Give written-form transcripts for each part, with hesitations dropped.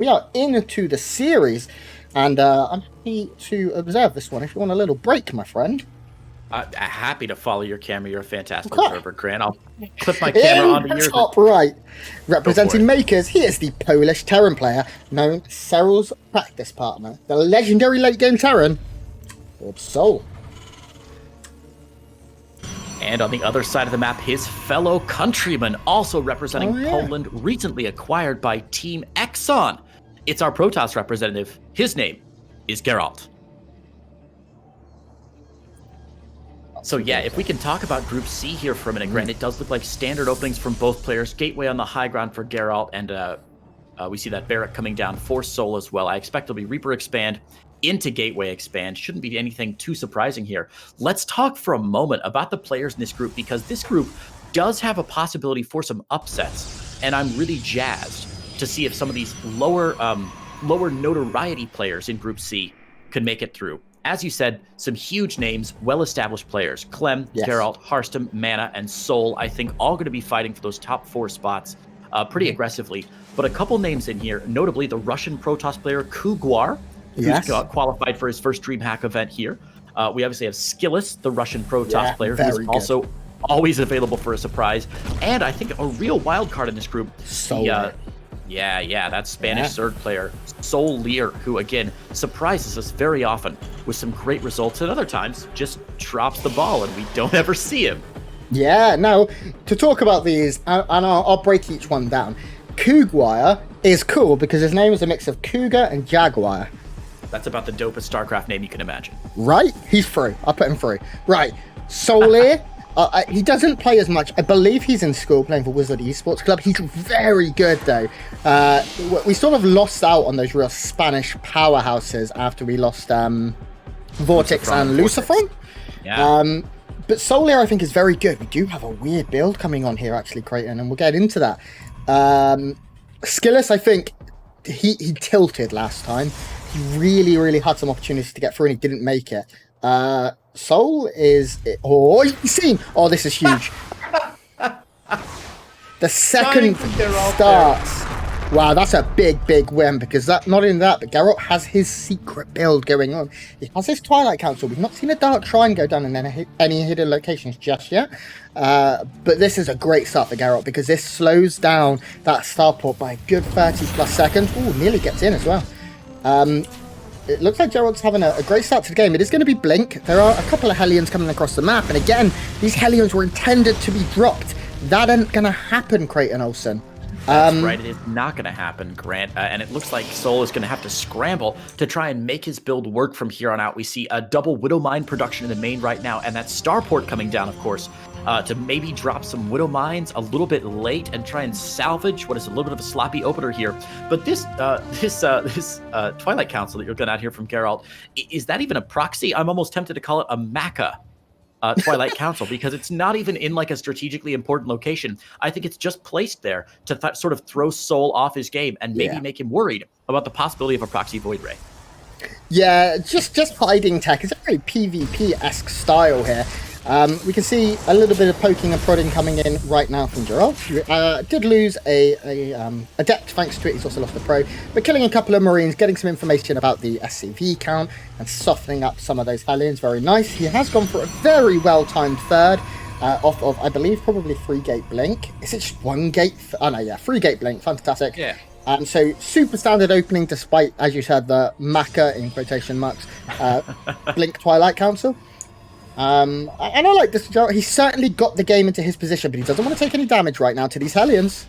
We are into the series, and I'm happy to observe this one. If you want a little break, my friend. Happy to follow your camera. You're a fantastic observer, Grant. I'll clip my In camera onto yours. Top right, representing Makers, he is the Polish Terran player known as souL's practice partner, the legendary late-game Terran, souL. And on the other side of the map, his fellow countryman, also representing Poland, recently acquired by Team Exxon. It's our Protoss representative. His name is Gerald. So yeah, if we can talk about Group C here for a minute, Grant, it does look like standard openings from both players. Gateway on the high ground for Gerald, and we see that Barrack coming down for souL as well. I expect it'll be Reaper expand into Gateway expand. Shouldn't be anything too surprising here. Let's talk for a moment about the players in this group, because this group does have a possibility for some upsets, and I'm really jazzed to see if some of these lower notoriety players in Group C could make it through. As you said, some huge names, well-established players. Clem, Gerald, Harstem, Mana, and souL, I think, all going to be fighting for those top 4 spots pretty aggressively. But a couple names in here, notably the Russian Protoss player Kugwar, who's qualified for his first DreamHack event here. We obviously have Skillis, the Russian Protoss player, who's also always available for a surprise. And I think a real wild card in this group, that Spanish Zerg player, souL, who, again, surprises us very often with some great results, and other times just drops the ball and we don't ever see him. Yeah, now, to talk about these, and I'll break each one down. Kugwar is cool because his name is a mix of cougar and jaguar. That's about the dopest StarCraft name you can imagine. Right? He's free. I'll put him free. Right. souL, he doesn't play as much. I believe he's in school playing for Wizard Esports Club. He's very good, though. We sort of lost out on those real Spanish powerhouses after we lost Vortex and Lucifron. Yeah. But souL, I think, is very good. We do have a weird build coming on here, actually, Creighton, and we'll get into that. Skillis, I think, he tilted last time. He really had some opportunities to get through, and he didn't make it. souL is... Oh, you've seen... Oh, this is huge. The second starts... Wow, that's a big win, because not only that, but Gerald has his secret build going on. He has his Twilight Council. We've not seen a Dark Shrine go down in any hidden locations just yet. But this is a great start for Gerald, because this slows down that starport by a good 30+ seconds. Ooh, nearly gets in as well. It looks like Gerald's having a great start to the game. It is going to be Blink. There are a couple of Hellions coming across the map. And again, these Hellions were intended to be dropped. That ain't going to happen, Creighton Olsen. That's right, it is not going to happen, Grant. And it looks like souL is going to have to scramble to try and make his build work from here on out. We see a double Widow Mine production in the main right now, and that starport coming down, of course, to maybe drop some Widow Mines a little bit late and try and salvage what is a little bit of a sloppy opener here. But this Twilight Council that you're going out here from Gerald, is that even a proxy? I'm almost tempted to call it a Maca. Twilight Council, because it's not even in like a strategically important location. I think it's just placed there to sort of throw souL off his game and maybe make him worried about the possibility of a proxy Void Ray. Yeah, just hiding tech. It's a very PvP-esque style here. We can see a little bit of poking and prodding coming in right now from Gerald. Did lose a Adept thanks to it. He's also lost a Pro. But killing a couple of Marines, getting some information about the SCV count, and softening up some of those Hellions. Very nice. He has gone for a very well-timed third off of, I believe, probably 3-gate Blink. Is it just 1-gate? Oh, no, yeah. 3-gate Blink. Fantastic. Yeah. So super standard opening, despite, as you said, the Maca, in quotation marks, Blink Twilight Council. And I like this. He certainly got the game into his position, but he doesn't want to take any damage right now to these Hellions.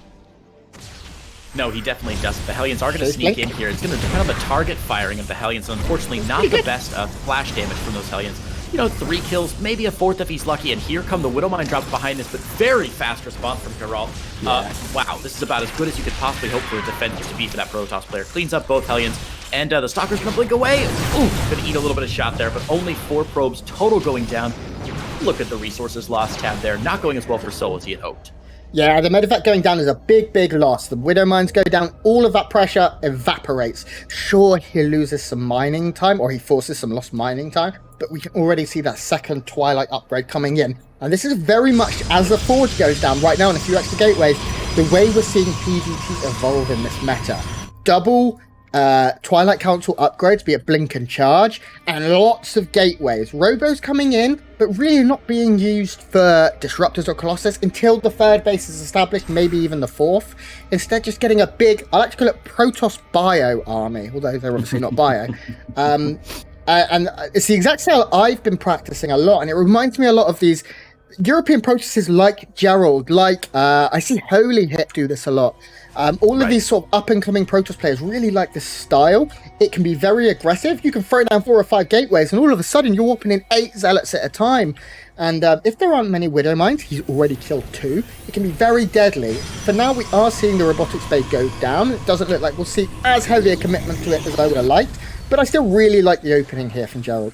No, he definitely doesn't. The Hellions are going to sneak in here. It's going to depend on the target firing of the Hellions. Unfortunately, not the best flash damage from those Hellions. 3 kills, maybe a 4th if he's lucky, and here come the Widow Mine drops behind this, but very fast response from Gerald. Wow, this is about as good as you could possibly hope for a defender to be for that Protoss player. Cleans up both Hellions, and the Stalker's going to blink away. Ooh, going to eat a little bit of shot there, but only 4 probes total going down. Look at the resources lost tab there. Not going as well for souL as he had hoped. Yeah, the medevac going down is a big loss. The Widow Mines go down, all of that pressure evaporates. Sure, he loses some mining time, or he forces some lost mining time, but we can already see that second Twilight upgrade coming in. And this is very much as the Forge goes down right now in a few extra gateways, the way we're seeing PvP evolve in this meta. double Twilight Council upgrades, be it Blink and Charge, and lots of gateways. Robos coming in, but really not being used for Disruptors or Colossus until the third base is established, maybe even the fourth. Instead, just getting a big, I like to call it Protoss Bio army, although they're obviously not Bio. And it's the exact style I've been practicing a lot, and it reminds me a lot of these European Protosses like Gerald, like I see Holy Hit do this a lot. All of these sort of up-and-coming Protoss players really like this style. It can be very aggressive. You can throw down 4 or 5 gateways, and all of a sudden you're opening 8 Zealots at a time. And if there aren't many Widow Mines, he's already killed 2. It can be very deadly. For now, we are seeing the Robotics Bay go down. It doesn't look like we'll see as heavy a commitment to it as I would have liked, but I still really like the opening here from Gerald.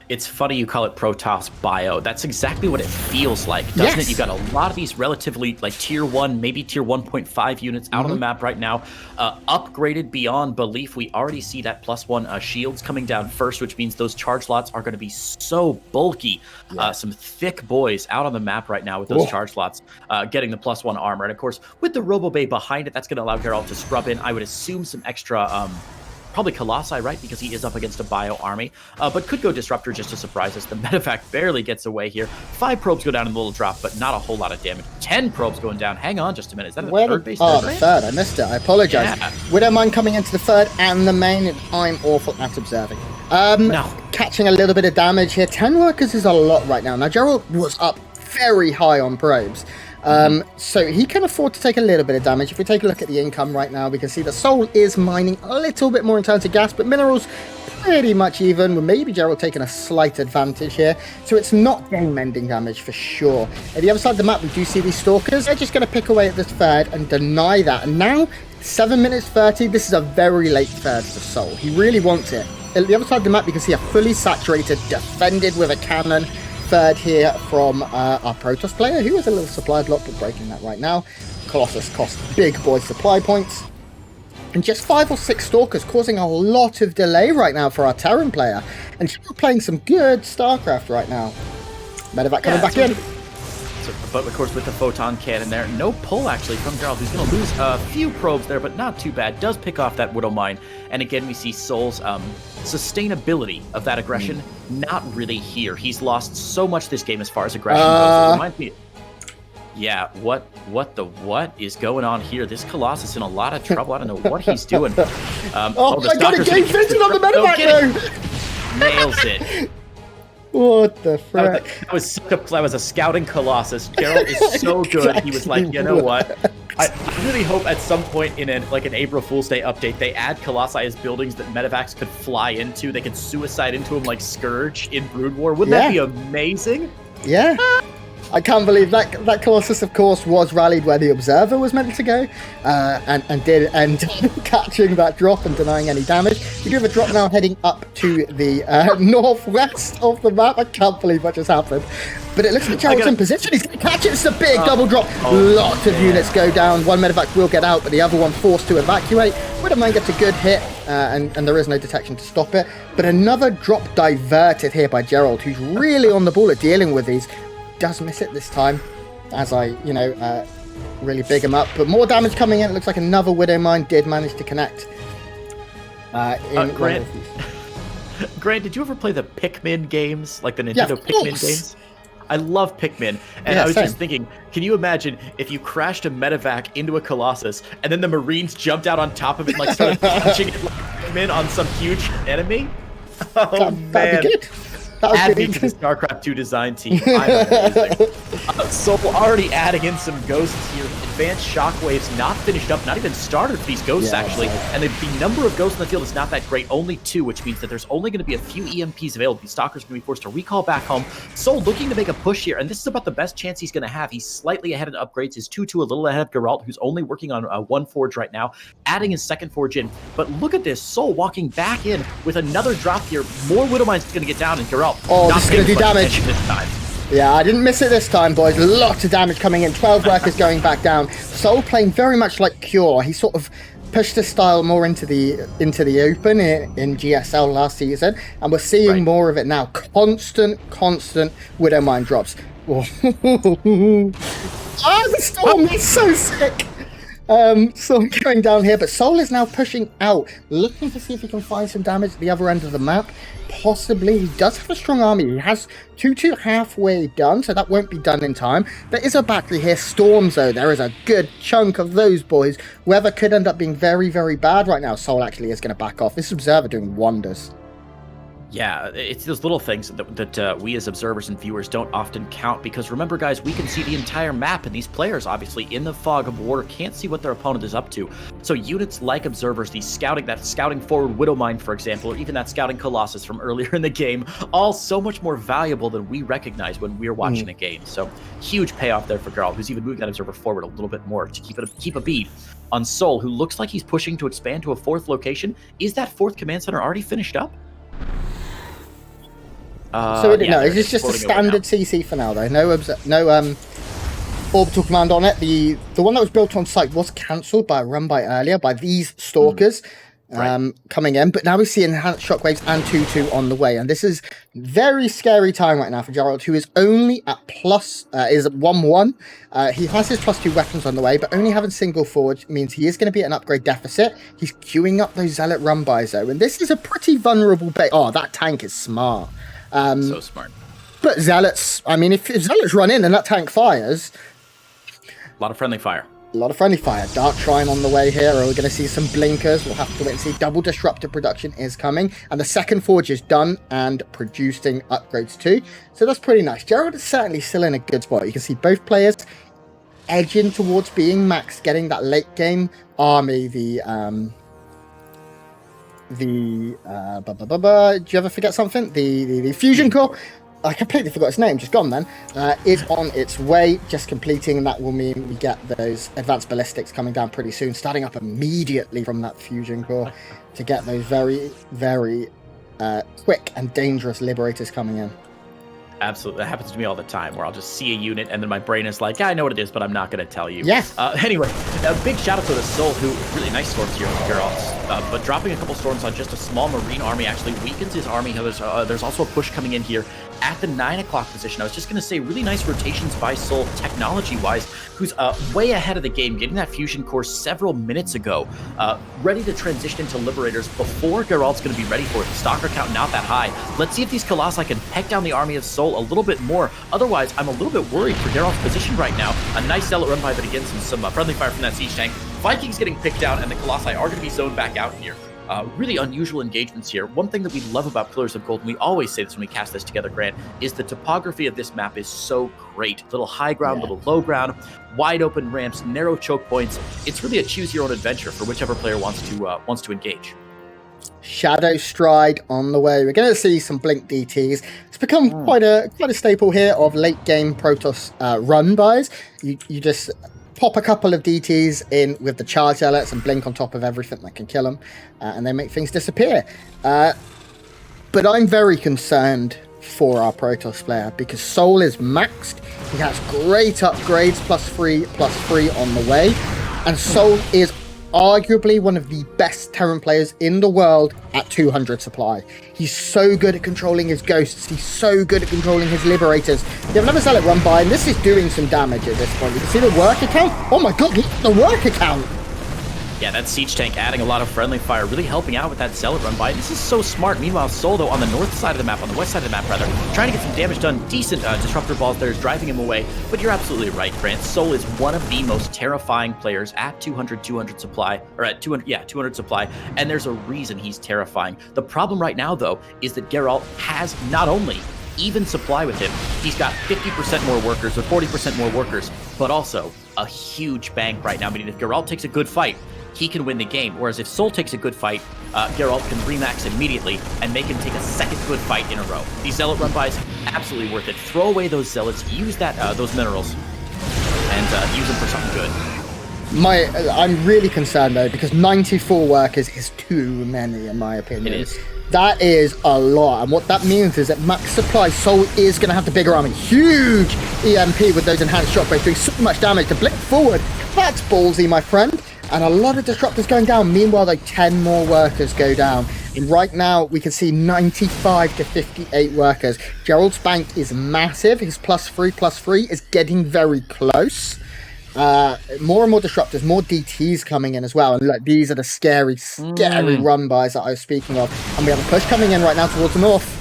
It's funny you call it Protoss Bio. That's exactly what it feels like, doesn't it? You've got a lot of these relatively like tier 1, maybe tier 1.5 units out on the map right now, upgraded beyond belief. We already see that +1 shields coming down first, which means those charge slots are going to be so bulky. Some thick boys out on the map right now with those charge slots, getting the +1 armor. And of course, with the Robo Bay behind it, that's going to allow Gerald to scrub in, I would assume, some extra probably Colossi, right? Because he is up against a Bio army, but could go Disruptor just to surprise us. The Medevac barely gets away here. 5 probes go down in the little drop, but not a whole lot of damage. 10 probes going down. Hang on just a minute. Is that the third base? Oh, the third. I missed it. I apologize. Yeah. Widowmine coming into the third and the main, and I'm awful at observing. Catching a little bit of damage here. 10 workers is a lot right now. Now, Gerald was up very high on probes. So he can afford to take a little bit of damage. If we take a look at the income right now, we can see that souL is mining a little bit more in terms of gas, but minerals pretty much even, with maybe Gerald taking a slight advantage here. So it's not game-ending damage for sure. At the other side of the map, we do see these Stalkers. They're just going to pick away at this third and deny that. And now, 7 minutes 30, this is a very late third for souL. He really wants it. At the other side of the map, you can see a fully saturated, defended with a cannon third here from our Protoss player, who is a little supply block, but breaking that right now. Colossus cost big boy supply points. And just 5 or 6 Stalkers causing a lot of delay right now for our Terran player. And she's playing some good StarCraft right now. Medevac coming back in. So, but of course with the Photon Cannon there, no pull actually from Gerald, who's going to lose a few probes there, but not too bad. Does pick off that Widow Mine. And again, we see soul's sustainability of that aggression not really here. He's lost so much this game as far as aggression goes. It reminds me, yeah, what is going on here? This Colossus in a lot of trouble. I don't know what he's doing. Oh my god, a game vision on the Medevac though! Nails it. What the frick? That was a scouting Colossus. Gerald is so good. He was like, you know what? I really hope at some point in an April Fool's Day update, they add Colossi as buildings that Medevacs could fly into. They could suicide into them like Scourge in Brood War. Wouldn't that be amazing? Yeah. I can't believe that Colossus, of course, was rallied where the Observer was meant to go, and did end up catching that drop and denying any damage. We do have a drop now heading up to the northwest of the map. I can't believe what just happened. But it looks like Gerald's in position. He's going to catch it. It's a big double drop. Lots of units go down. One Medevac will get out, but the other one forced to evacuate. Widowmine gets a good hit, and there is no detection to stop it. But another drop diverted here by Gerald, who's really on the ball at dealing with these. Does miss it this time, as I, really big him up. But more damage coming in. It looks like another Widow Mine did manage to connect. Grant, did you ever play the Pikmin games, like the Nintendo Pikmin games? I love Pikmin, and I was just thinking, can you imagine if you crashed a Medevac into a Colossus, and then the Marines jumped out on top of it and like started punching it like Pikmin on some huge enemy? Oh man. That'd be good. Add me to the StarCraft 2 design team. I'm amazing. So already adding in some ghosts here. Advanced shockwaves not finished up, not even started for these ghosts actually. And the number of ghosts in the field is not that great, only 2, which means that there's only going to be a few EMPs available. These Stalkers are going to be forced to recall back home. souL looking to make a push here, and this is about the best chance he's going to have. He's slightly ahead in upgrades. His 2-2 a little ahead of Gerald, who's only working on 1 forge right now, adding his 2nd forge in. But look at this, souL walking back in with another drop here. More Widow Mines going to get down, and Gerald this is going to do damage. This time. Yeah, I didn't miss it this time, boys. Lots of damage coming in. 12 workers going back down. souL playing very much like Cure. He sort of pushed his style more into the open in GSL last season, and we're seeing more of it now. Constant Widow Mine drops. Oh, the storm is so sick. So going down here, but souL is now pushing out, looking to see if he can find some damage at the other end of the map. Possibly. He does have a strong army. He has 2-2 halfway done, so that won't be done in time. There is a battery here. Storms, though. There is a good chunk of those boys. Weather could end up being very, very bad right now. souL actually is going to back off. This Observer doing wonders. Yeah, it's those little things that we as observers and viewers don't often count, because remember, guys, we can see the entire map, and these players, obviously, in the fog of war, can't see what their opponent is up to. So units like observers, that scouting forward Widowmine, for example, or even that scouting Colossus from earlier in the game, all so much more valuable than we recognize when we're watching a game. So huge payoff there for Gerald, who's even moving that observer forward a little bit more to keep a bead on souL, who looks like he's pushing to expand to a 4th location. Is that 4th command center already finished up? It's just a standard CC for now, though. No orbital command on it. The one that was built on site was cancelled by a run by earlier by these stalkers coming in, but now we see enhanced shockwaves and 2-2 on the way, and this is very scary time right now for Gerald, who is only at is at 1-1. He has his +2 weapons on the way, but only having single forge means he is going to be at an upgrade deficit. He's queuing up those zealot run bys, though, and this is a pretty vulnerable base. Oh, that tank is smart. So smart. But zealots, I mean, if zealots run in and that tank fires, a lot of friendly fire. Dark Shrine on the way here. Are we going to see some blinkers? We'll have to wait and see. Double disruptor production is coming, and the second forge is done and producing upgrades too. So that's pretty nice. Gerald is certainly still in a good spot. You can see both players edging towards being maxed, getting that late game army. Do you ever forget something? The fusion core. I completely forgot its name. Just gone then. Is on its way, just completing, and that will mean we get those advanced ballistics coming down pretty soon, starting up immediately from that fusion core to get those very, very quick and dangerous liberators coming in. Absolutely. That happens to me all the time, where I'll just see a unit and then my brain is like, I know what it is, but I'm not going to tell you. Yeah. Anyway, a big shout out to the souL, who really nice storms here with Gerald. But dropping a couple storms on just a small marine army actually weakens his army. There's also a push coming in here at the 9 o'clock position. I was just going to say, really nice rotations by souL technology-wise, who's way ahead of the game, getting that fusion core several minutes ago, ready to transition into liberators before Gerald's going to be ready for it. The stalker count not that high. Let's see if these Colossi can peck down the army of souL a little bit more. Otherwise, I'm a little bit worried for Gerald's position right now. A nice zealot run by, but again, some friendly fire from that siege tank. Vikings getting picked down, and the Colossi are going to be zoned back out here. Really unusual engagements here. One thing that we love about Pillars of Gold, and we always say this when we cast this together, Grant, is the topography of this map is so great. Little high ground, little low ground, wide open ramps, narrow choke points. It's really a choose your own adventure for whichever player wants to engage. Shadow Stride on the way. We're going to see some blink DTs. It's become quite a staple here of late game Protoss run bys. You just pop a couple of DTs in with the charge zealots and blink on top of everything that can kill them, and they make things disappear. But I'm very concerned for our Protoss player, because souL is maxed. He has great upgrades, +3 on the way, and souL is arguably one of the best Terran players in the world at 200 supply. He's so good at controlling his ghosts. He's so good at controlling his liberators. You have another zealot run by, and this is doing some damage at this point. You can see the worker count. Oh my god, look at the worker count. Yeah, that siege tank adding a lot of friendly fire, really helping out with that zealot run by. This is so smart. Meanwhile, souL, though, on the north side of the map, on the west side of the map, rather, trying to get some damage done. Decent disruptor balls there is driving him away. But you're absolutely right, Grant. souL is one of the most terrifying players at 200 supply, or at 200 supply, and there's a reason he's terrifying. The problem right now, though, is that Gerald has not only even supply with him, he's got 50% more workers or 40% more workers, but also a huge bank right now, meaning if Gerald takes a good fight, he can win the game. Whereas if souL takes a good fight, Gerald can remax immediately and make him take a second good fight in a row. These zealot run-bys, absolutely worth it. Throw away those zealots, use those minerals, and use them for something good. I'm really concerned, though, because 94 workers is too many, in my opinion. It is. That is a lot, and what that means is that max supply, souL is going to have the bigger army. Huge EMP with those enhanced shockwaves doing so much damage to blink forward. That's ballsy, my friend. And a lot of disruptors going down. Meanwhile, though, 10 more workers go down. And right now, we can see 95 to 58 workers. Gerald's bank is massive. His +3 is getting very close. More and more disruptors, more DTs coming in as well. And look, these are the scary run bys that I was speaking of. And we have a push coming in right now towards the north.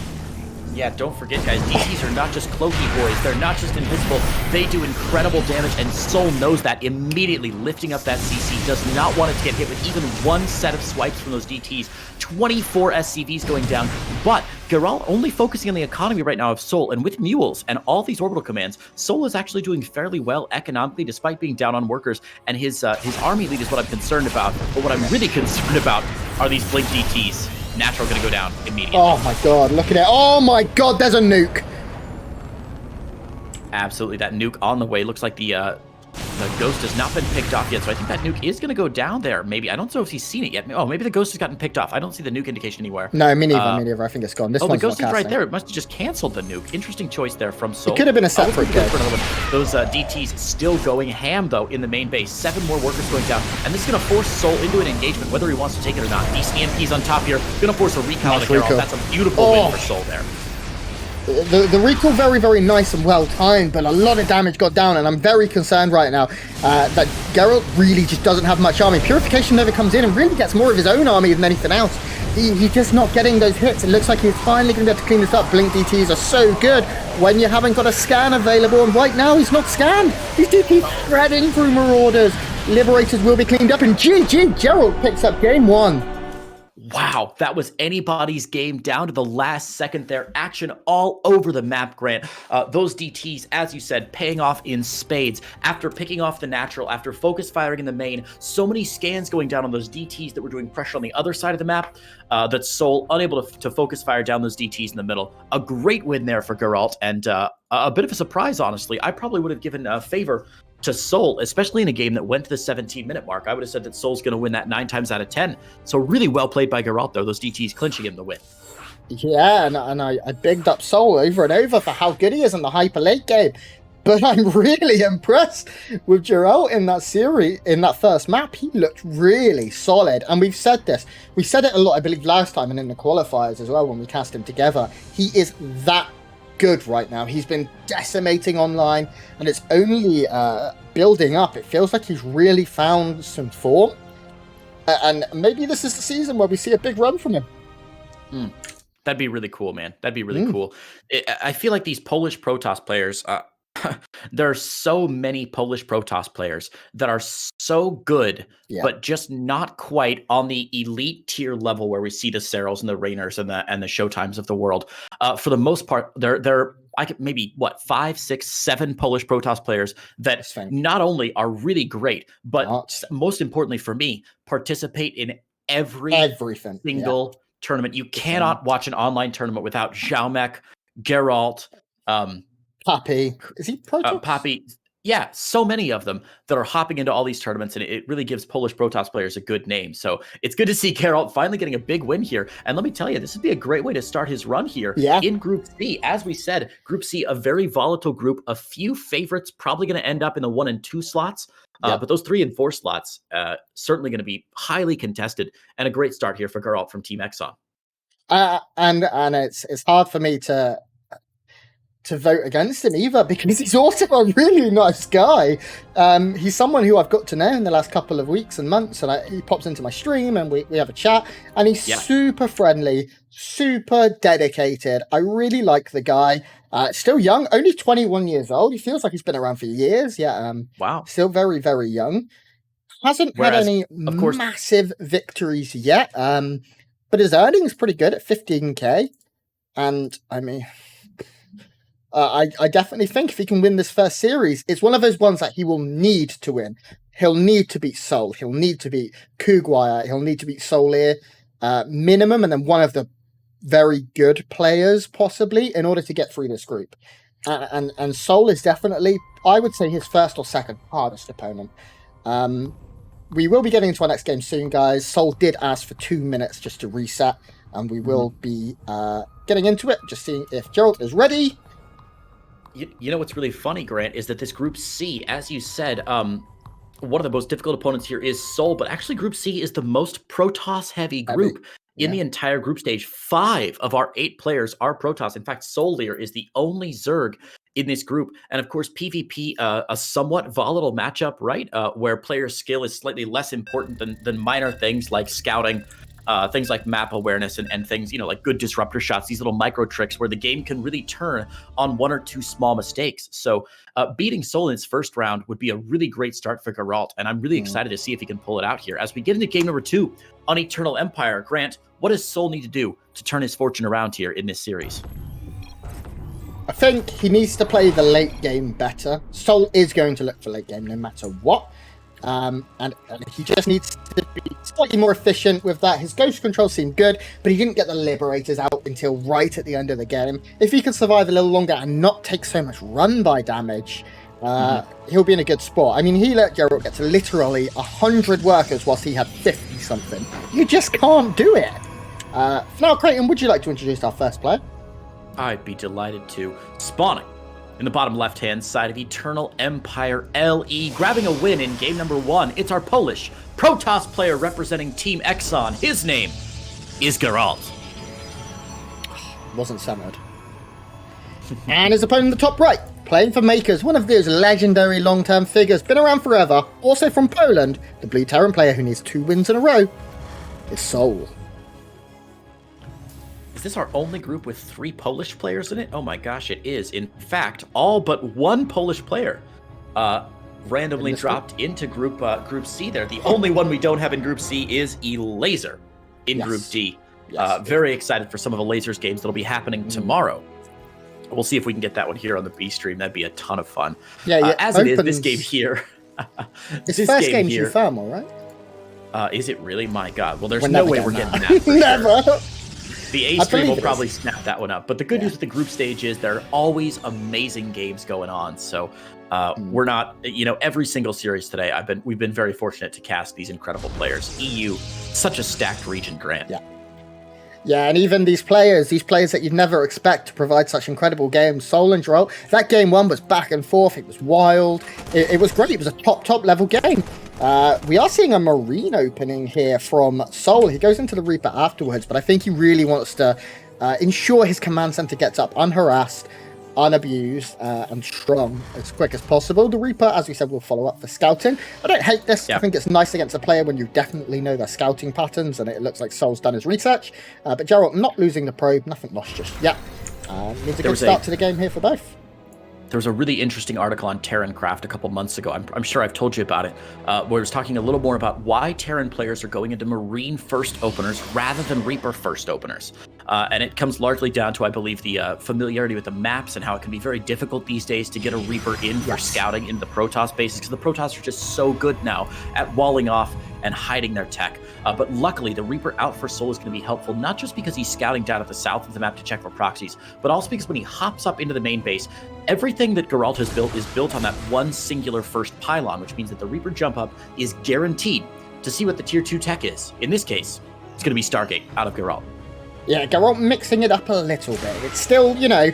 Yeah, don't forget, guys, DTs are not just cloaky boys. They're not just invisible. They do incredible damage, and souL knows that immediately, lifting up that CC. Does not want it to get hit with even one set of swipes from those DTs. 24 SCVs going down, but Gerald only focusing on the economy right now of souL, and with mules and all these orbital commands, souL is actually doing fairly well economically despite being down on workers, and his army lead is what I'm concerned about. But what I'm really concerned about are these blink DTs. Natural gonna go down immediately. Oh my god, look at it. Oh my god, there's a nuke. Absolutely, that nuke on the way. Looks like the ghost has not been picked off yet, so I think that nuke is gonna go down there. Maybe, I don't know if he's seen it yet. Oh, maybe the ghost has gotten picked off. I don't see the nuke indication anywhere. No, me neither. I think it's gone. This one's the ghost is not right casting. there. It must have just canceled the nuke. Interesting choice there from souL. It could have been a separate ghost. Those DTs still going ham, though, in the main base. 7 more workers going down, and this is going to force souL into an engagement, whether he wants to take it or not. These EMPs on top here, going to force a recall to Gerald. That's a beautiful win for souL there. The recall very, very nice and well timed, but a lot of damage got down, and I'm very concerned right now that Gerald really just doesn't have much army. Purification never comes in and really gets more of his own army than anything else. He's just not getting those hits. It looks like he's finally going to be able to clean this up. Blink DTs are so good when you haven't got a scan available, and right now he's not scanned. These DTs threading through Marauders. Liberators will be cleaned up, and GG, Gerald picks up game 1. Wow, that was anybody's game down to the last second there. Action all over the map, Grant. Those DTs, as you said, paying off in spades. After picking off the natural, after focus firing in the main, so many scans going down on those DTs that were doing pressure on the other side of the map, that souL unable to focus fire down those DTs in the middle. A great win there for Gerald, and a bit of a surprise, honestly. I probably would have given a favor to souL, especially in a game that went to the 17-minute mark. I would have said that souL's going to win that 9 times out of 10. So really well played by Gerald, though. Those DTs clinching him the win. Yeah, and I bigged up souL over and over for how good he is in the hyper late game. But I'm really impressed with Gerald in that series, in that first map. He looked really solid. And we've said this. We said it a lot, I believe, last time and in the qualifiers as well when we cast him together. He is that good right now. He's been decimating online, and it's only building up. It feels like he's really found some form, and maybe this is the season where we see a big run from him. That'd be really cool, man. That'd be really cool. I feel like these Polish Protoss players, there are so many Polish Protoss players that are so good, but just not quite on the elite tier level where we see the serals and the Rainers and the Showtimes of the world. For the most part, they're I could maybe 5, 6, 7 Polish Protoss players that not only are really great, but most importantly for me, participate in everything single tournament. You cannot watch an online tournament without Zhaumek, Gerald, Pappy. Is he Protoss? Pappy. Yeah, so many of them that are hopping into all these tournaments, and it really gives Polish Protoss players a good name. So it's good to see Gerald finally getting a big win here. And let me tell you, this would be a great way to start his run here in Group C. As we said, Group C, a very volatile group. A few favorites probably going to end up in the 1 and 2 slots. But those 3 and 4 slots certainly going to be highly contested, and a great start here for Gerald from Team Exxon. And it's hard for me to vote against him either, because he's also a really nice guy. He's someone who I've got to know in the last couple of weeks and months, and he pops into my stream and we have a chat, and he's super friendly, super dedicated. I really like the guy. Still young, only 21 years old. He feels like he's been around for years. Wow. Still very, very young. Hasn't had any massive victories yet, but his earnings pretty good at 15k. And I mean, I definitely think if he can win this first series, it's one of those ones that he will need to win. He'll need to beat souL. He'll need to beat Kuguaya. He'll need to beat souL minimum, and then one of the very good players possibly in order to get through this group. And souL is definitely, I would say, his first or second hardest opponent. We will be getting into our next game soon, guys. souL did ask for 2 minutes just to reset, and we will be getting into it, just seeing if Gerald is ready. You know what's really funny, Grant, is that this Group C, as you said, one of the most difficult opponents here is souL, but actually Group C is the most Protoss-heavy group in the entire group stage. 5 of our 8 players are Protoss. In fact, souL is the only Zerg in this group. And of course, PvP, a somewhat volatile matchup, right? Where player skill is slightly less important than minor things like scouting, things like map awareness, and things, like good disruptor shots, these little micro tricks where the game can really turn on one or two small mistakes. So beating souL in its first round would be a really great start for Gerald, and I'm really excited to see if he can pull it out here. As we get into game number 2 on Eternal Empire, Grant, what does souL need to do to turn his fortune around here in this series? I think he needs to play the late game better. souL is going to look for late game no matter what. And he just needs to be slightly more efficient with that. His ghost control seemed good, but he didn't get the Liberators out until right at the end of the game. If he can survive a little longer and not take so much run-by damage, he'll be in a good spot. I mean, he let Gerald get to literally 100 workers whilst he had 50-something. You just can't do it. Now, Creighton, would you like to introduce our first player? I'd be delighted to. Spawning in the bottom left-hand side of Eternal Empire LE, grabbing a win in game number 1. It's our Polish Protoss player representing Team Exxon. His name is Gerald. Wasn't centered. And his opponent in the top right, playing for Makers, one of those legendary long-term figures, been around forever, also from Poland, the Blue Terran player who needs 2 wins in a row, is souL. Is this our only group with 3 Polish players in it? Oh my gosh, it is. In fact, all but 1 Polish player randomly dropped into Group C there. The only one we don't have in Group C is Laser in Group D. Very excited for some of the Lasers games that'll be happening tomorrow. We'll see if we can get that one here on the B stream. That'd be a ton of fun. As it is, this game here. It's the first game here, thermal, right? Is it really? My God. Well, there's no way we're getting that. Never. Sure. The A stream will probably snap that one up. But the good news with the group stage is there are always amazing games going on. So we're not, every single series today, we've been very fortunate to cast these incredible players. EU, such a stacked region, Grant. Yeah, and even these players that you'd never expect to provide such incredible games, souL and Gerald, that game 1 was back and forth, it was wild, it was great, it was a top level game. We are seeing a Marine opening here from souL. He goes into the Reaper afterwards, but I think he really wants to ensure his command center gets up unharassed, unabused, and strong as quick as possible. The Reaper, as we said, will follow up for scouting. I don't hate this. I think it's nice against a player when you definitely know their scouting patterns, and it looks like souL's done his research. But Gerald not losing the probe, nothing lost just yet. Needs a good start to the game here for both. There was a really interesting article on Terran Craft a couple months ago. I'm sure I've told you about it, where it was talking a little more about why Terran players are going into Marine first openers rather than Reaper first openers. And it comes largely down to, I believe, the familiarity with the maps and how it can be very difficult these days to get a Reaper in for scouting in the Protoss bases, because the Protoss are just so good now at walling off and hiding their tech. But luckily, the Reaper out for souL is going to be helpful, not just because he's scouting down at the south of the map to check for proxies, but also because when he hops up into the main base, everything that Gerald has built is built on that one singular first pylon, which means that the Reaper jump up is guaranteed to see what the tier 2 tech is. In this case, it's going to be Stargate out of Gerald. Yeah, Gerald mixing it up a little bit. It's still, to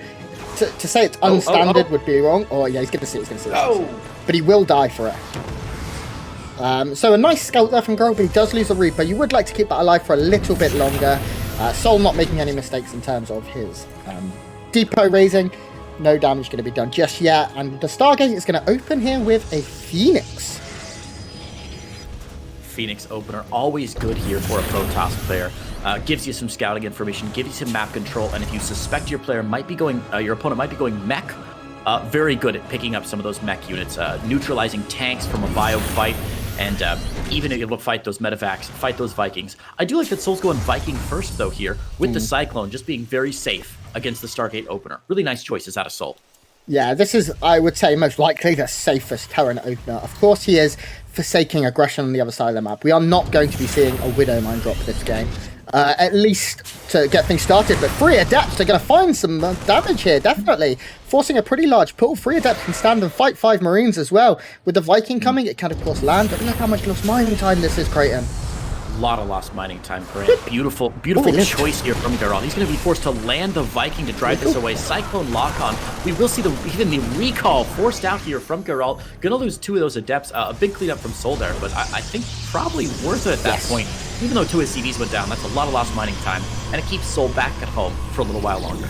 say it's unstandard would be wrong. Oh, yeah, he's going to see it. But he will die for it. So a nice scout there from Gerald, but he does lose the Reaper. You would like to keep that alive for a little bit longer. souL not making any mistakes in terms of his depot raising. No damage going to be done just yet. And the Stargate is going to open here with a Phoenix. Phoenix opener, always good here for a Protoss player. Gives you some scouting information, gives you some map control, and if you suspect your player might be going, your opponent might be going mech, very good at picking up some of those mech units, neutralizing tanks from a bio fight, and even able to fight those medevacs, fight those Vikings. I do like that souL's going Viking first, though, here, with the Cyclone, just being very safe against the Stargate opener. Really nice choices out of souL. Yeah, this is, I would say, most likely the safest Terran opener. Of course, he is forsaking aggression on the other side of the map. We are not going to be seeing a Widow Mine drop this game. At least to get things started, but 3 Adepts are going to find some damage here, definitely. Forcing a pretty large pull. 3 Adepts can stand and fight 5 Marines as well. With the Viking coming, it can of course land, but look how much lost mining time this is, Creighton. A lot of lost mining time, Grant. Beautiful choice here from Gerald. He's going to be forced to land the Viking to drive this away. Cyclone lock-on. We will see even the recall forced out here from Gerald. Going to lose 2 of those Adepts. A big cleanup from souL there, but I think probably worth it at that point. Even though 2 of his CVs went down, that's a lot of lost mining time, and it keeps souL back at home for a little while longer.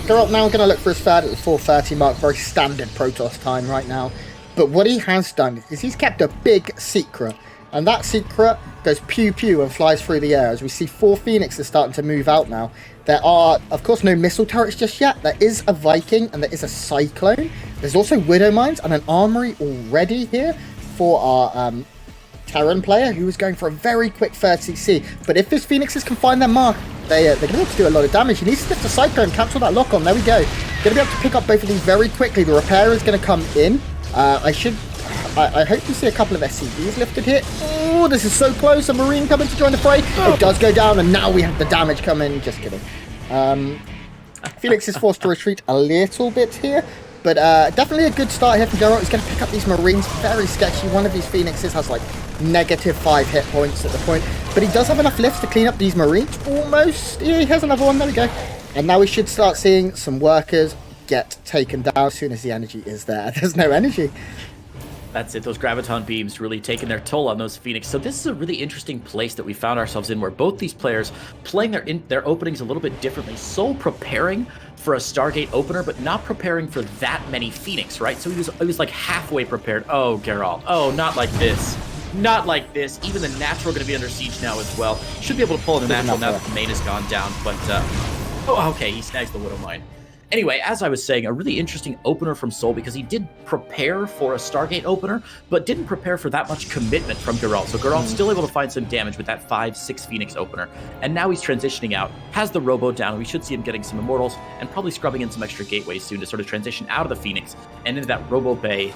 Gerald now going to look for his third at the 4:30 mark, very standard Protoss time right now. But what he has done is he's kept a big secret. And that secret goes pew-pew and flies through the air as we see 4 Phoenixes starting to move out now. There are, of course, no missile turrets just yet. There is a Viking and there is a Cyclone. There's also Widow Mines and an Armory already here for our Terran player who is going for a very quick 30C. But if his Phoenixes can find their mark, they're going to be able to do a lot of damage. He needs to lift the Cyclone, cancel that lock-on. There we go. Going to be able to pick up both of these very quickly. The Repair is going to come in. I hope you see a couple of SCVs lifted here. Oh, this is so close. A Marine coming to join the fray. It does go down, and now we have the damage come in. Just kidding. Felix is forced to retreat a little bit here, but definitely a good start here from Gerald. He's going to pick up these Marines. Very sketchy. One of these Phoenixes has like -5 hit points at the point, but he does have enough lifts to clean up these Marines. Almost. Yeah, he has another one. There we go. And now we should start seeing some workers get taken down as soon as the energy is there. There's no energy. That's it. Those graviton beams really taking their toll on those Phoenix. So this is a really interesting place that we found ourselves in, where both these players playing their openings a little bit differently. Soul preparing for a Stargate opener, but not preparing for that many Phoenix, right? So he was like halfway prepared. Oh, Gerald. Oh, not like this. Not like this. Even the natural going to be under siege now as well. Should be able to pull in the natural now that the main has gone down. But oh, okay. He snags the Widow Mine. Anyway, as I was saying, a really interesting opener from soul because he did prepare for a Stargate opener, but didn't prepare for that much commitment from Gerald. So Gerald's still able to find some damage with that 5-6 Phoenix opener. And now he's transitioning out, has the Robo down. We should see him getting some Immortals and probably scrubbing in some extra gateways soon to sort of transition out of the Phoenix and into that Robo Bay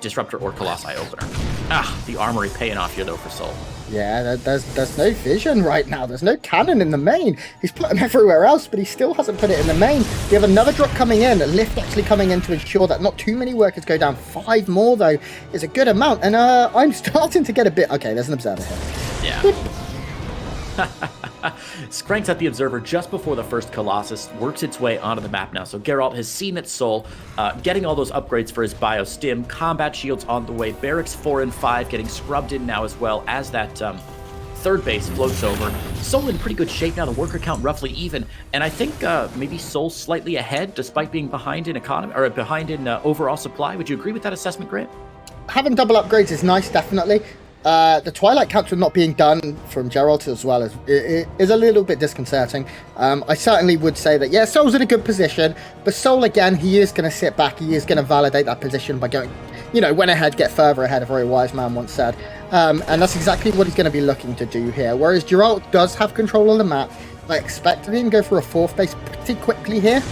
Disruptor or Colossi opener. The Armory paying off here, though, for soul. Yeah, there's no vision right now. There's no cannon in the main. He's put them everywhere else, but he still hasn't put it in the main. We have another drop coming in, a lift actually coming in to ensure that not too many workers go down. 5 more, though, is a good amount. And I'm starting to get a bit... Okay, there's an observer here. Yeah. Cranks at the observer just before the first Colossus, works its way onto the map now. So Geralt has seen that soul, getting all those upgrades for his biostim, combat shields on the way, barracks 4 and 5 getting scrubbed in now as well as that third base floats over. Soul in pretty good shape now, the worker count roughly even, and I think maybe Soul slightly ahead despite being behind in economy, or behind in overall supply. Would you agree with that assessment, Grant? Having double upgrades is nice, definitely. The Twilight Council not being done from Gerald as well is a little bit disconcerting. I certainly would say that, yeah, Soul's in a good position, but Soul, again, he is going to sit back. He is going to validate that position by going, went ahead, get further ahead, a very wise man once said. And that's exactly what he's going to be looking to do here. Whereas Gerald does have control on the map. I expected him to go for a 4th base pretty quickly here.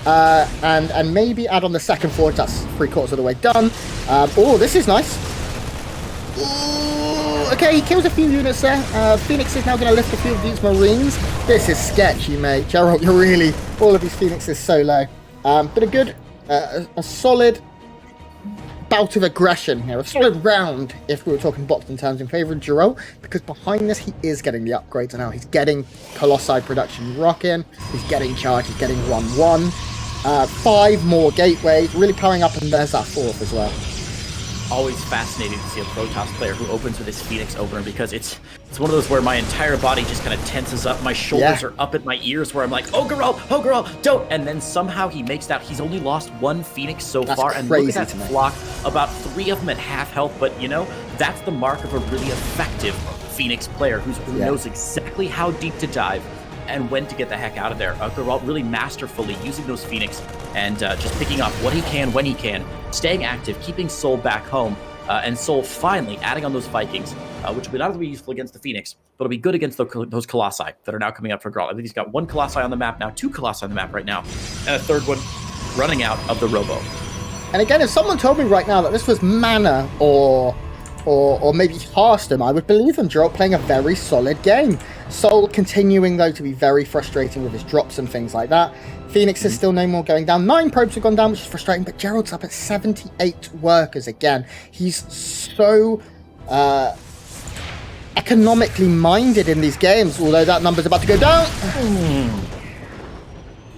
And maybe add on the second forward. That's 3/4 of the way done. Oh, this is nice. Ooh, okay, he kills a few units there. Phoenix is now going to lift a few of these Marines. This is sketchy, mate. Gerald, you're really... All of these Phoenixes so low. But a good, a solid bout of aggression here. A solid round, if we were talking boxing terms, in favour of Gerald. Because behind this, he is getting the upgrades now. He's getting Colossi production rocking. He's getting charge. He's getting 1-1. 5 more gateways. Really powering up, and there's that 4th as well. Always fascinating to see a Protoss player who opens with his Phoenix opener, because it's one of those where my entire body just kind of tenses up. My shoulders are up at my ears where I'm like, oh, Gerald, don't. And then somehow he makes that. He's only lost 1 Phoenix so far. And look at that flock, about 3 of them at half health. But, that's the mark of a really effective Phoenix player who knows exactly how deep to dive and when to get the heck out of there. Geralt really masterfully using those Phoenix and just picking up what he can when he can, staying active, keeping soul back home, and soul finally adding on those Vikings, which will not only be useful against the Phoenix, but it'll be good against those Colossi that are now coming up for Geralt. I think he's got 1 Colossi on the map now, 2 Colossi on the map right now, and a 3rd one running out of the Robo. And again, if someone told me right now that this was Mana or maybe Hearthstone, I would believe them. Gerald playing a very solid game. Soul continuing, though, to be very frustrating with his drops and things like that. Phoenix is still no more going down. 9 probes have gone down, which is frustrating, but Gerald's up at 78 workers again. He's so economically minded in these games, although that number's about to go down.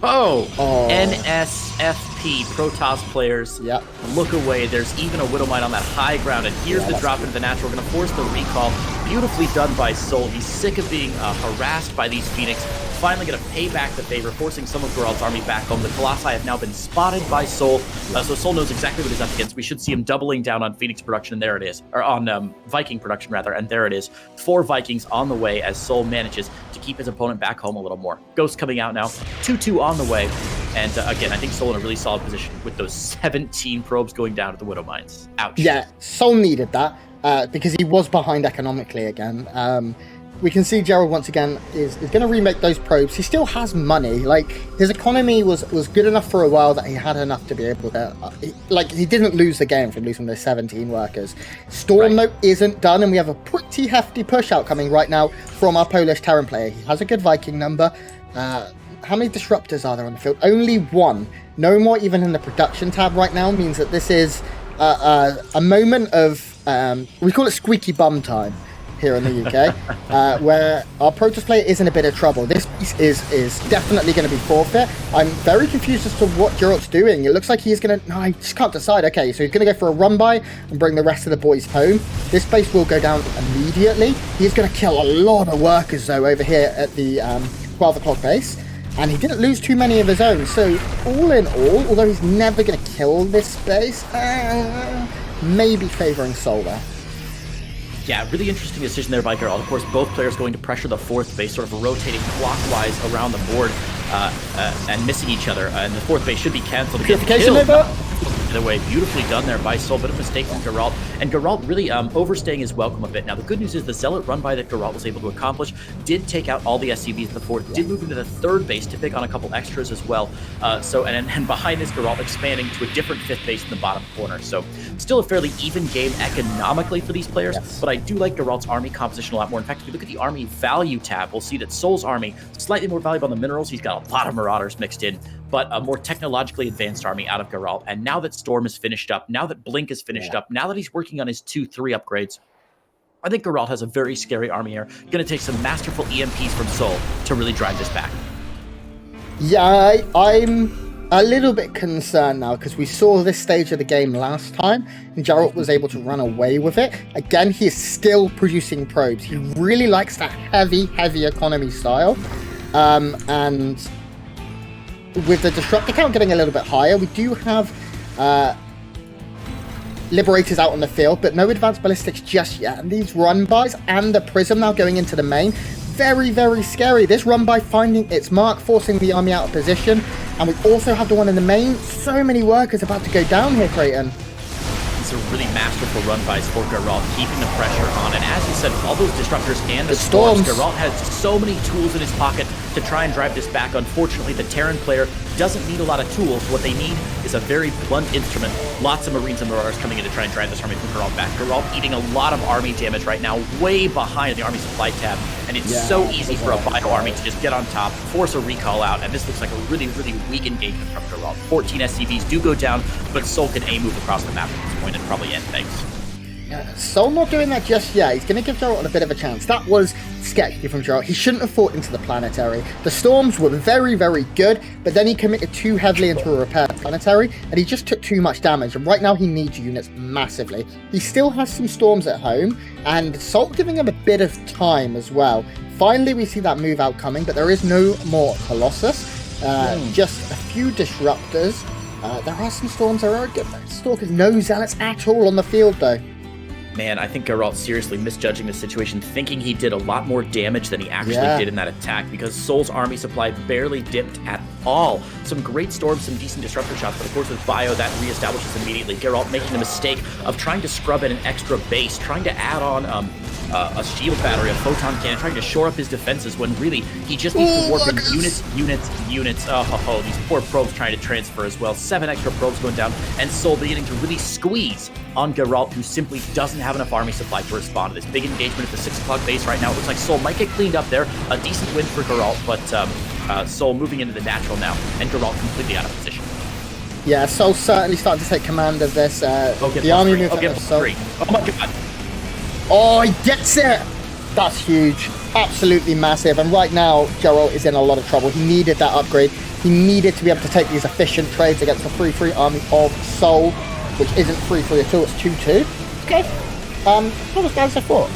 Oh, NSFP, Protoss players, look away. There's even a Widow Mine on that high ground, and here's the drop into the natural. We're going to force the recall. Beautifully done by souL. He's sick of being harassed by these Phoenix. Finally going to pay back the favor, forcing some of Gerald's army back home. The Colossi have now been spotted by souL, so souL knows exactly what he's up against. We should see him doubling down on Phoenix production, and there it is. Or on Viking production, rather, and there it is. 4 Vikings on the way as souL manages to keep his opponent back home a little more. Ghost coming out now. 2-2 on the way. And again, I think souL in a really solid position with those 17 probes going down at the Widow Mines. Ouch. Yeah, souL needed that because he was behind economically again. We can see Gerald once again is going to remake those probes. He still has money. Like, his economy was good enough for a while that he had enough to be able to... he didn't lose the game from losing those 17 workers. Storm, though, isn't done, and we have a pretty hefty push-out coming right now from our Polish Terran player. He has a good Viking number. How many disruptors are there on the field? Only 1. No more even in the production tab right now means that this is a moment of... we call it squeaky bum time here in the UK, where our Protoss player is in a bit of trouble. This piece is definitely going to be forfeit. I'm very confused as to what Gerald's doing. It looks like he's going to... No, I just can't decide. Okay, so he's going to go for a run-by and bring the rest of the boys home. This base will go down immediately. He's going to kill a lot of workers, though, over here at the 12 o'clock base. And he didn't lose too many of his own. So, all in all, although he's never going to kill this base, maybe favouring souL there. Yeah, really interesting decision there by Gerald. Of course, both players going to pressure the 4th base, sort of rotating clockwise around the board and missing each other. And the 4th base should be cancelled. Purification over. Either way, beautifully done there by souL, but a mistake from Gerald. And Gerald really overstaying his welcome a bit. Now, the good news is the Zealot run-by that Gerald was able to accomplish did take out all the SCVs at the 4th, did move into the 3rd base to pick on a couple extras as well. And behind this, Gerald expanding to a different 5th base in the bottom corner. So still a fairly even game economically for these players, but I do like Gerald's army composition a lot more. In fact, if you look at the army value tab, we'll see that souL's army slightly more valuable on the minerals. He's got a lot of Marauders mixed in, but a more technologically advanced army out of Gerald. And now that Storm is finished up, now that Blink is finished up, now that he's working on his 2-3 upgrades, I think Gerald has a very scary army here. Going to take some masterful EMPs from souL to really drive this back. Yeah, I'm a little bit concerned now because we saw this stage of the game last time and Gerald was able to run away with it. Again, he is still producing probes. He really likes that heavy economy style. And with the disruptor count getting a little bit higher, we do have Liberators out on the field, but no advanced ballistics just yet. And these run-bys and the Prism now going into the main, very scary. This run-by finding its mark, forcing the army out of position. And we also have the one in the main. So many workers about to go down here, Creighton. These are really masterful run-bys for Gerald, keeping the pressure on. And as you said, all those disruptors and the storms, Gerald has so many tools in his pocket to try and drive this back. Unfortunately, the Terran player doesn't need a lot of tools. What they need is a very blunt instrument. Lots of Marines and Marauders coming in to try and drive this army from Gerald back. Gerald eating a lot of army damage right now, way behind the army supply tab. And it's so easy for a Bio army to just get on top, force a recall out. And this looks like a really weak engagement from Gerald. 14 SCVs do go down, but souL can A-move across the map at this point and probably end things. souL not doing that just yet. He's going to give Gerald a bit of a chance. That was sketchy from Gerald. He shouldn't have fought into the planetary. The storms were very good, but then he committed too heavily into a repair planetary, and he just took too much damage. And right now he needs units massively. He still has some storms at home, and souL giving him a bit of time as well. Finally, we see that move out coming, but there is no more Colossus. Just a few disruptors. There are some storms. There are good stalkers. No zealots at all on the field, though. Man, I think Gerald seriously misjudging the situation, thinking he did a lot more damage than he actually did in that attack, because souL's army supply barely dipped at all. Some great storms, some decent disruptor shots, but of course with Bio, that reestablishes immediately. Gerald making the mistake of trying to scrub in an extra base, trying to add on a shield battery, a photon cannon, trying to shore up his defenses when really he just needs to warp in units. Oh, these poor probes trying to transfer as well. 7 extra probes going down, and souL beginning to really squeeze on Gerald, who simply doesn't have enough army supply to respond to this big engagement at the 6 o'clock base right now. It looks like souL might get cleaned up there. A decent win for Gerald, but souL moving into the natural now, and Gerald completely out of position. Yeah, souL certainly starting to take command of this. The army move get souL. Oh my god. Oh, he gets it! That's huge. Absolutely massive. And right now, Gerald is in a lot of trouble. He needed that upgrade. He needed to be able to take these efficient trades against the 3-3 army of souL, which isn't 3-3 at all. It's 2-2. Okay. What was guys I thought?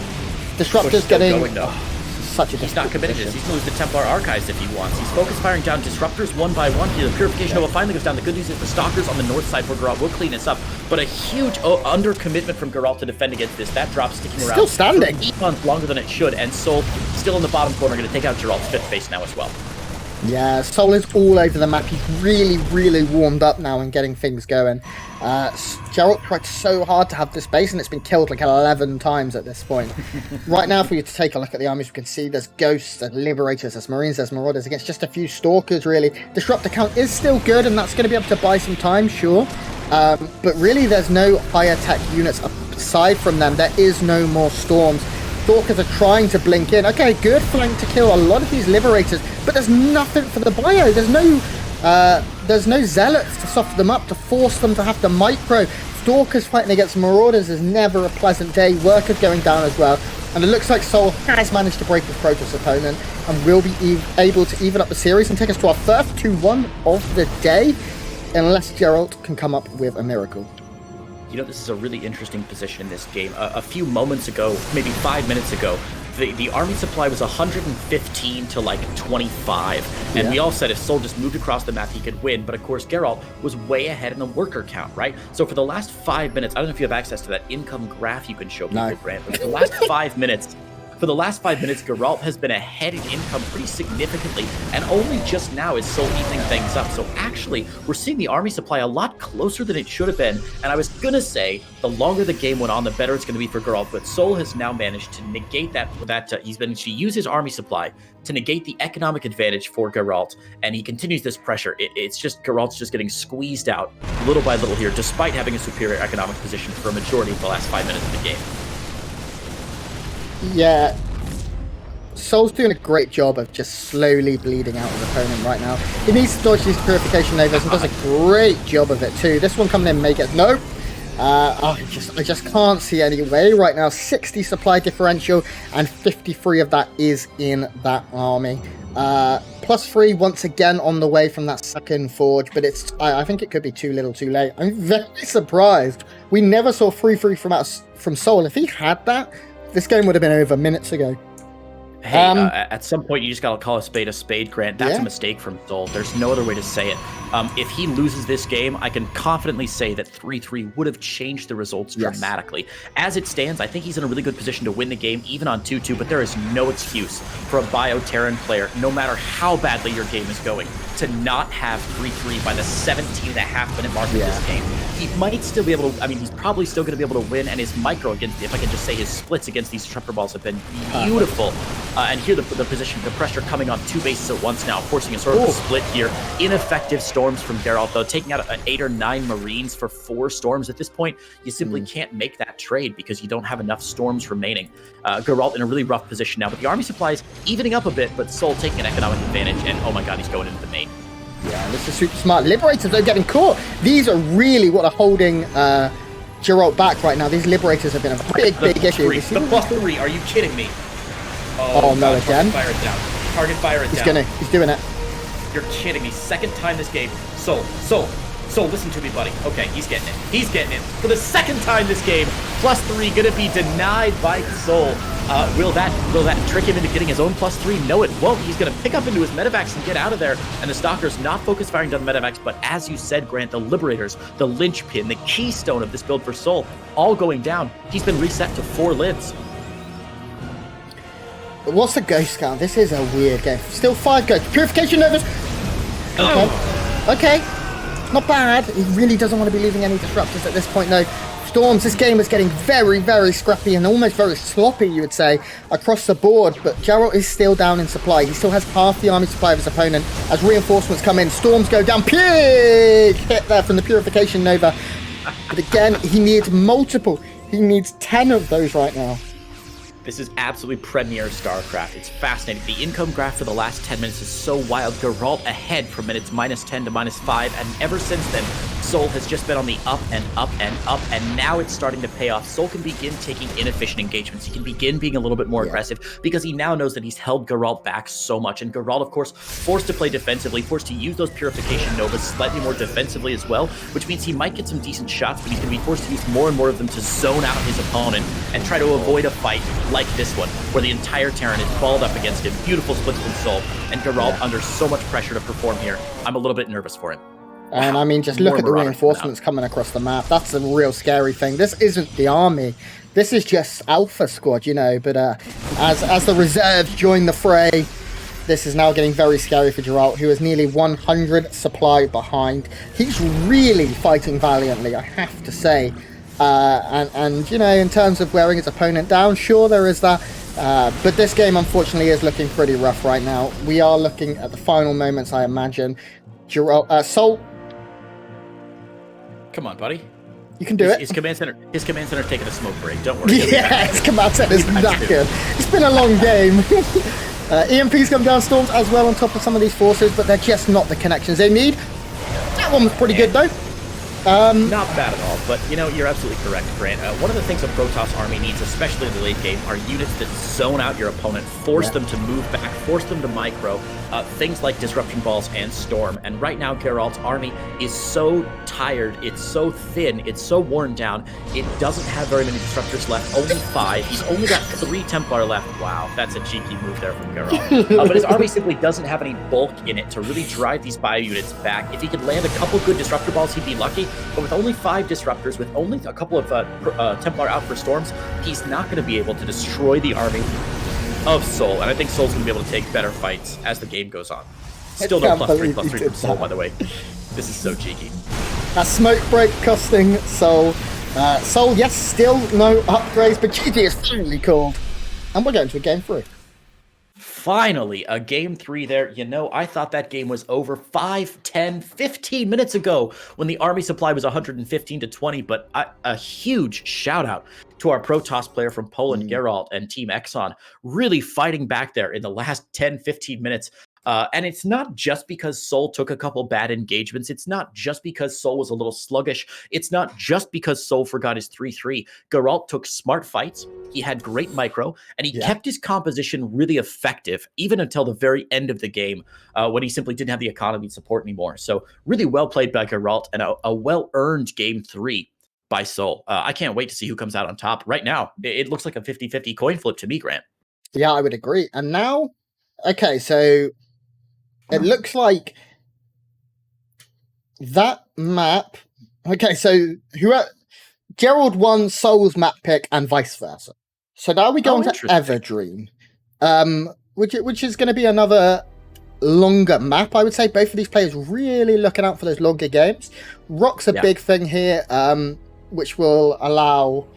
Disruptor's getting going, though. such a He's not committed to position. this. He's going to lose the Templar Archives if he wants. He's focus firing down Disruptors one by one here. The Purification Nova finally goes down. The good news is the Stalkers on the north side for Geralt will clean this up. But a huge under-commitment from Geralt to defend against this. That drop sticking around. Still standing. 8 months longer than it should. And souL still in the bottom corner, going to take out Geralt's 5th base now as well. Yeah, souL is all over the map. He's really, really warmed up now and getting things going. Gerald tried so hard to have this base, and it's been killed like 11 times at this point. Right now, for you to take a look at the armies, we can see there's Ghosts, there's Liberators, there's Marines, there's Marauders against just a few Stalkers, really. Disruptor count is still good, and that's going to be able to buy some time, sure. But really, there's no higher tech units aside from them. There is no more Storms. Stalkers are trying to blink in. Okay, good flank to kill a lot of these Liberators, but there's nothing for the bio. There's no Zealots to soften them up, to force them to have to micro. Stalkers fighting against Marauders is never a pleasant day. Workers going down as well. And it looks like souL has managed to break his Protoss opponent and will be able to even up the series and take us to our first 2-1 of the day, unless Gerald can come up with a miracle. You know, this is a really interesting position in this game. A few moments ago, maybe 5 minutes ago, the army supply was 115 to like 25. And we all said if souL just moved across the map, he could win. But of course, Geralt was way ahead in the worker count, right? So for the last 5 minutes, I don't know if you have access to that income graph you can show people, Grant, but for the last 5 minutes, Geralt has been ahead in income pretty significantly, and only just now is souL evening things up. So actually, we're seeing the army supply a lot closer than it should have been, and I was gonna say, the longer the game went on, the better it's gonna be for Geralt, but souL has now managed to negate that he's managed to use his army supply to negate the economic advantage for Geralt, and he continues this pressure. It's just, Geralt's just getting squeezed out little by little here, despite having a superior economic position for a majority of the last 5 minutes of the game. Yeah, souL's doing a great job of just slowly bleeding out his opponent right now. He needs to dodge these Purification Novas and does a great job of it too. This one coming in may get no. I just can't see any way right now. 60 supply differential and 53 of that is in that army. +3 once again on the way from that second forge, but I think it could be too little too late. I'm very surprised. We never saw 3-3 from souL. If he had that, this game would have been over minutes ago. Hey, at some point, you just got to call a spade, Grant. That's a mistake from souL. There's no other way to say it. If he loses this game, I can confidently say that 3-3 would have changed the results dramatically. As it stands, I think he's in a really good position to win the game, even on 2-2, but there is no excuse for a Bio-Terran player, no matter how badly your game is going, to not have 3-3 by the 17.5-minute mark of this game. He might still be able to, he's probably still going to be able to win, and his micro against, if I can just say, his splits against these Trapper Balls have been beautiful. And here the position, the pressure coming on 2 bases at once now, forcing a sort of a split here. Ineffective Storms from Geralt, though, taking out 8 or 9 Marines for 4 Storms at this point. You simply can't make that trade because you don't have enough Storms remaining. Geralt in a really rough position now, but the army supplies evening up a bit, but souL taking an economic advantage, and oh my god, he's going into the main. Yeah, this is super smart. Liberators are getting caught. These are really what are holding Geralt back right now. These Liberators have been a big issue. The +3, are you kidding me? Oh no, again? Target fire it down. He's doing it. You're kidding me. Second time this game. souL, listen to me, buddy. Okay, he's getting it. For the second time this game, +3 gonna be denied by souL. Will that trick him into getting his own +3? No, it won't. He's gonna pick up into his medevacs and get out of there. And the Stalkers not focus firing down the medevacs, but as you said, Grant, the Liberators, the linchpin, the keystone of this build for souL, all going down. He's been reset to 4 lids. What's the ghost count? This is a weird game. Still 5 ghosts. Purification Novas. Okay. Not bad. He really doesn't want to be leaving any disruptors at this point, though. Storms, this game is getting very, very scrappy and almost very sloppy, you would say, across the board. But Gerald is still down in supply. He still has half the army supply of his opponent as reinforcements come in. Storms go down. Big hit there from the Purification Nova. But again, he needs multiple. He needs 10 of those right now. This is absolutely premier StarCraft. It's fascinating. The income graph for the last 10 minutes is so wild. Geralt ahead from minutes -10 to -5, and ever since then, souL has just been on the up and up and up, and now it's starting to pay off. souL can begin taking inefficient engagements. He can begin being a little bit more aggressive because he now knows that he's held Gerald back so much. And Gerald, of course, forced to play defensively, forced to use those Purification Novas slightly more defensively as well, which means he might get some decent shots, but he's going to be forced to use more and more of them to zone out his opponent and try to avoid a fight like this one, where the entire Terran is balled up against him. Beautiful splits from souL, and Gerald under so much pressure to perform here. I'm a little bit nervous for him. And I mean, just look at the reinforcements coming across the map. That's the real scary thing. This isn't the army. This is just Alpha Squad, you know. But as the reserves join the fray, this is now getting very scary for Gerald, who is nearly 100 supply behind. He's really fighting valiantly, I have to say. And you know, in terms of wearing his opponent down, sure, there is that. But this game, unfortunately, is looking pretty rough right now. We are looking at the final moments, I imagine. Gerald, souL. Come on, buddy. You can do it. His command center taking a smoke break. Don't worry. Yeah, his command center is knackered. It's been a long game. EMPs come down storms as well on top of some of these forces, but they're just not the connections they need. That one was pretty good, though. Not bad at all, but you know, you're absolutely correct, Grant. One of the things a Protoss army needs, especially in the late game, are units that zone out your opponent, force them to move back, force them to micro, things like Disruption Balls and Storm. And right now, Gerald's army is so tired, it's so thin, it's so worn down, it doesn't have very many Disruptors left, only 5. He's only got 3 Templar left. Wow, that's a cheeky move there from Gerald. But his army simply doesn't have any bulk in it to really drive these bio units back. If he could land a couple good Disruptor Balls, he'd be lucky. But with only 5 Disruptors, with only a couple of Templar out for Storms, he's not going to be able to destroy the army of souL. And I think souL's going to be able to take better fights as the game goes on. Still no +3/+3 from souL, by the way. This is so cheeky. A smoke break costing souL. souL, yes, still no upgrades, but GG is finally called. And we're going to a game 3. Finally, a game 3 there. You know, I thought that game was over 5, 10, 15 minutes ago when the army supply was 115 to 20, but a huge shout out to our Protoss player from Poland, Gerald, and Team Exxon, really fighting back there in the last 10, 15 minutes. And it's not just because souL took a couple bad engagements. It's not just because souL was a little sluggish. It's not just because souL forgot his 3-3. Gerald took smart fights. He had great micro, and he kept his composition really effective, even until the very end of the game, when he simply didn't have the economy support anymore. So really well played by Gerald, and a well-earned game 3 by souL. I can't wait to see who comes out on top. Right now, it looks like a 50-50 coin flip to me, Grant. Yeah, I would agree. And now, okay, so it looks like that map. Okay, so Gerald won souL's map pick and vice versa. So now we go on to Everdream, which is going to be another longer map, I would say. Both of these players really looking out for those longer games. Rock's a big thing here, which will allow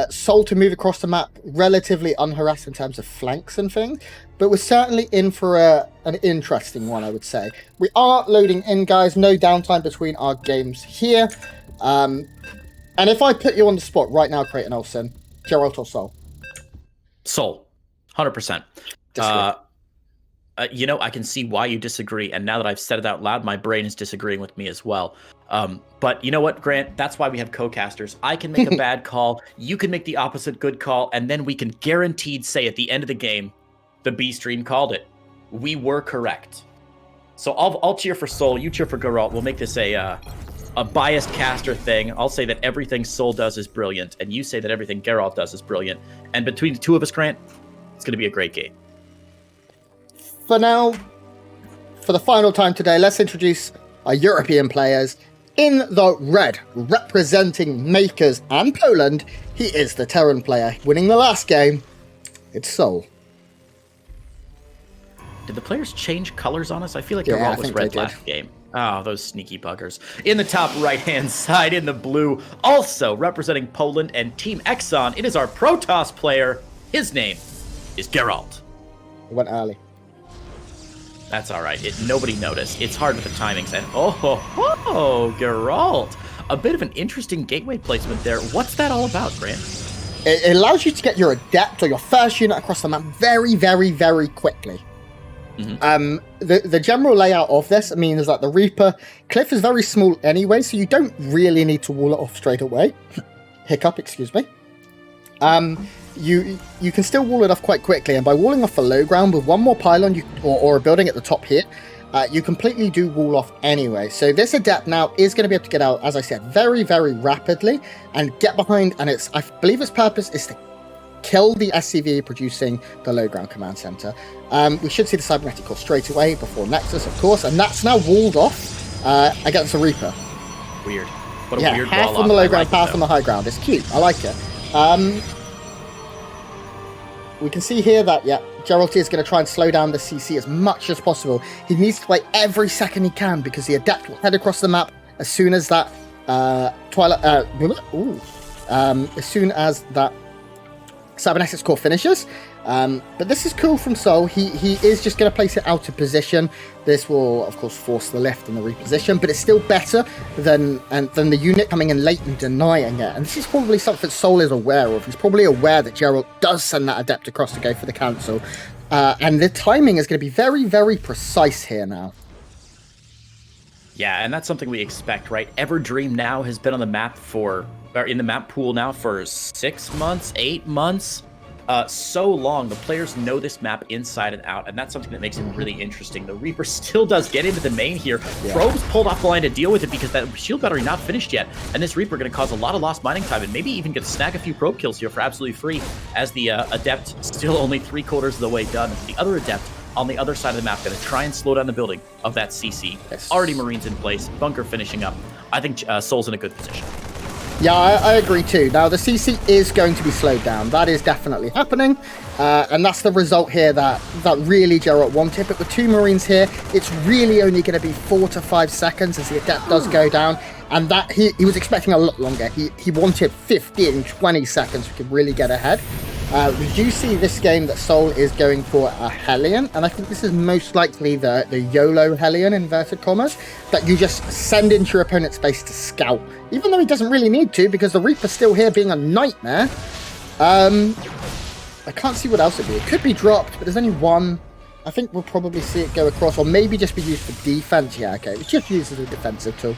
souL to move across the map relatively unharassed in terms of flanks and things, but we're certainly in for an interesting one, I would say. We are loading in, guys. No downtime between our games here. And if I put you on the spot right now, Creighton Olsen, Gerald or souL? souL, 100%. You know, I can see why you disagree, and now that I've said it out loud, my brain is disagreeing with me as well. But you know what, Grant? That's why we have co-casters. I can make a bad call, you can make the opposite good call, and then we can guaranteed say at the end of the game, the B stream called it. We were correct. So I'll cheer for souL, you cheer for Gerald. We'll make this a biased caster thing. I'll say that everything souL does is brilliant, and you say that everything Gerald does is brilliant. And between the two of us, Grant, it's going to be a great game. For now, for the final time today, let's introduce our European players. In the red, representing Makers and Poland, he is the Terran player. Winning the last game, it's souL. Did the players change colors on us? I feel like Gerald was red last game. Oh, those sneaky buggers. In the top right-hand side, in the blue, also representing Poland and Team Exxon, it is our Protoss player. His name is Gerald. It went early. That's all right. Nobody noticed. It's hard with the timings. And oh, Gerald. A bit of an interesting gateway placement there. What's that all about, Grant? It allows you to get your adept or your first unit across the map very, very, very quickly. The general layout of this means that the Reaper cliff is very small anyway, so you don't really need to wall it off straight away. Hiccup, excuse me. You can still wall it off quite quickly, and by walling off the low ground with one more pylon or a building at the top here, you completely do wall off anyway. So this Adept now is going to be able to get out, as I said, very, very rapidly and get behind, and I believe its purpose is to kill the SCV producing the low ground command center. We should see the cybernetic core straight away before Nexus, of course, and that's now walled off against the Reaper. Weird. What a weird half on the low ground, half on the high ground. It's cute. I like it. We can see here that, Gerald is going to try and slow down the CC as much as possible. He needs to play every second he can because the Adept will head across the map as soon as that as soon as that Cybernetics core finishes. But this is cool from souL. He is just going to place it out of position. This will, of course, force the lift and the reposition, but it's still better than the unit coming in late and denying it. And this is probably something souL is aware of. He's probably aware that Gerald does send that Adept across to go for the cancel. And the timing is going to be very, very precise here now. Yeah, and that's something we expect, right? Everdream now has been on the map in the map pool now for 6 months, 8 months. So long. The players know this map inside and out, and that's something that makes it really interesting. The Reaper still does get into the main here. Probes pulled off the line to deal with it because that shield battery not finished yet, and this Reaper going to cause a lot of lost mining time and maybe even get to snag a few probe kills here for absolutely free, as the Adept still only 3/4 of the way done. The other Adept on the other side of the map going to try and slow down the building of that CC. Already Marines in place, bunker finishing up. I think souL's in a good position. Yeah, I agree too. Now, the CC is going to be slowed down. That is definitely happening. And that's the result here that really Gerald wanted. But with 2 Marines here, it's really only going to be 4 to 5 seconds as the Adept does go down. And that he was expecting a lot longer. He wanted 15, 20 seconds to really get ahead. We do see this game that souL is going for a Hellion, and I think this is most likely the YOLO Hellion, inverted commas, that you just send into your opponent's base to scout, even though he doesn't really need to, because the Reaper's still here being a nightmare. I can't see what else it'd be. It could be dropped, but there's only one. I think we'll probably see it go across, or maybe just be used for defense. Yeah, okay, it's just used as a defensive tool.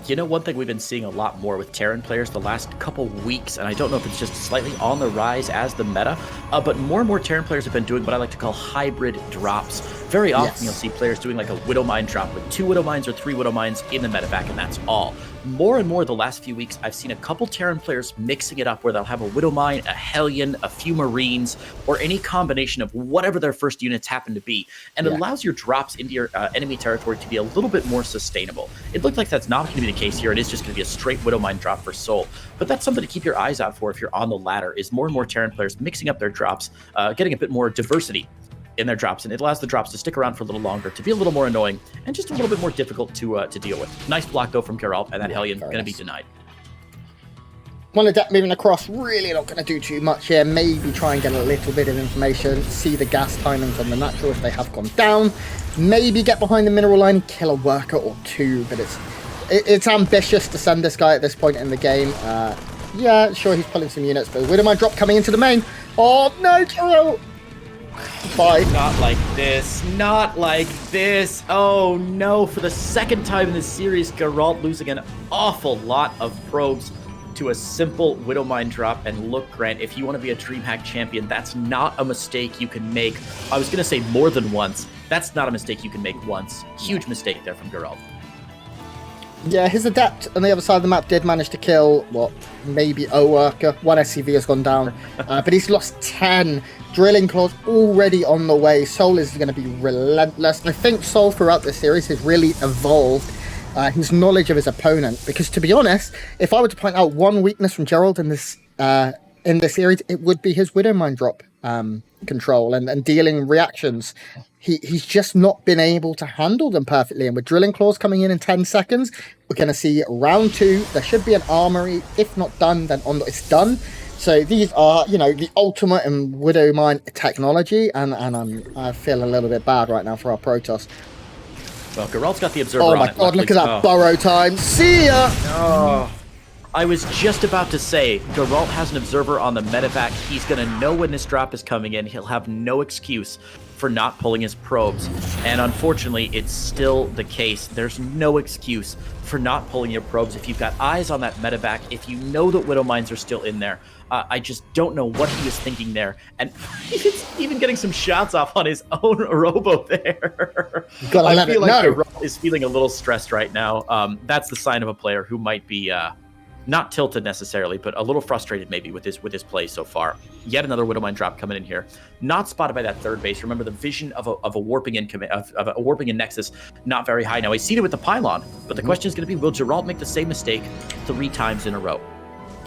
You know, one thing we've been seeing a lot more with Terran players the last couple weeks, and I don't know if it's just slightly on the rise as the meta, but more and more Terran players have been doing what I like to call hybrid drops. Very often you'll see players doing like a Widow Mine drop with 2 Widow Mines or 3 Widow Mines in the medevac, and that's all. More and more the last few weeks, I've seen a couple Terran players mixing it up where they'll have a Widow Mine, a Hellion, a few Marines, or any combination of whatever their first units happen to be. And it allows your drops into your enemy territory to be a little bit more sustainable. It looks like that's not going to be the case here. It is just going to be a straight Widow Mine drop for souL. But that's something to keep your eyes out for if you're on the ladder, is more and more Terran players mixing up their drops, getting a bit more diversity in their drops, and it allows the drops to stick around for a little longer, to be a little more annoying, and just a little bit more difficult to deal with. Nice block though from Gerald, and that Hellion going to be denied. One Adept moving across, really not going to do too much here. Maybe try and get a little bit of information, see the gas timings on the natural if they have gone down. Maybe get behind the mineral line, kill a worker or 2, but it's ambitious to send this guy at this point in the game. Yeah, sure, he's pulling some units, but Widow Mine drop coming into the main. Oh no, Gerald! Bye. Not like this. Not like this. Oh no, for the second time in this series, Gerald losing an awful lot of probes to a simple Widow Mine drop. And look, Grant, if you want to be a DreamHack champion, that's not a mistake you can make. I was going to say more than once. That's not a mistake you can make once. Huge mistake there from Gerald. Yeah, his Adept on the other side of the map did manage to kill, maybe a worker. 1 SCV has gone down, but he's lost 10. Drilling claws already on the way. souL is going to be relentless. I think souL throughout this series has really evolved his knowledge of his opponent, because to be honest, if I were to point out one weakness from Gerald in this series, it would be his Widow Mine drop control and dealing reactions. He's just not been able to handle them perfectly. And with Drilling Claws coming in 10 seconds, we're going to see round 2. There should be an armory. If not done, then it's done. So these are, the ultimate in Widow Mine technology. And I feel a little bit bad right now for our Protoss. Well, Gerald's got the Observer on it. Oh my god, look at that burrow time. See ya! Oh. I was just about to say, Gerald has an observer on the medevac. He's going to know when this drop is coming in. He'll have no excuse for not pulling his probes. And unfortunately, it's still the case. There's no excuse for not pulling your probes. If you've got eyes on that medevac, if you know that Widow Mines are still in there, I just don't know what he was thinking there. And he's even getting some shots off on his own robo there. I feel like Gerald is feeling a little stressed right now. That's the sign of a player who might be not tilted necessarily, but a little frustrated maybe with his play so far. Yet another Widow Mine drop coming in here, not spotted by that third base. Remember, the vision of a warping in a warping in Nexus not very high. Now he's seen it with the pylon, but the question is going to be, will Gerald make the same mistake 3 times in a row?